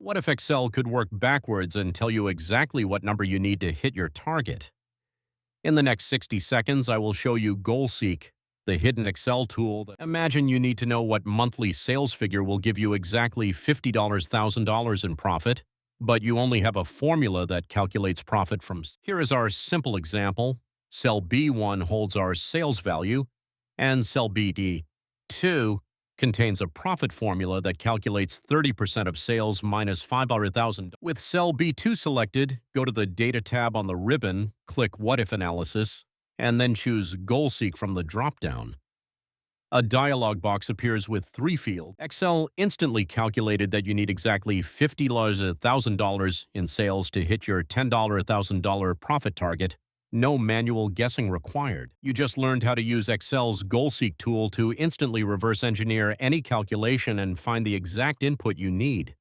What if Excel could work backwards and tell you exactly what number you need to hit your target? In the next 60 seconds, I will show you GoalSeek, the hidden Excel tool. Imagine you need to know what monthly sales figure will give you exactly $50,000 in profit, but you only have a formula that calculates profit from. Here is our simple example. Cell B1 holds our sales value, and cell BD2 contains a profit formula that calculates 30% of sales minus $500,000. With cell B2 selected, go to the Data tab on the ribbon, click What If Analysis, and then choose GoalSeek from the dropdown. A dialog box appears with 3 fields. Excel instantly calculated that you need exactly $50,000 in sales to hit your $10,000 profit target. No manual guessing required. You just learned how to use Excel's GoalSeek tool to instantly reverse engineer any calculation and find the exact input you need.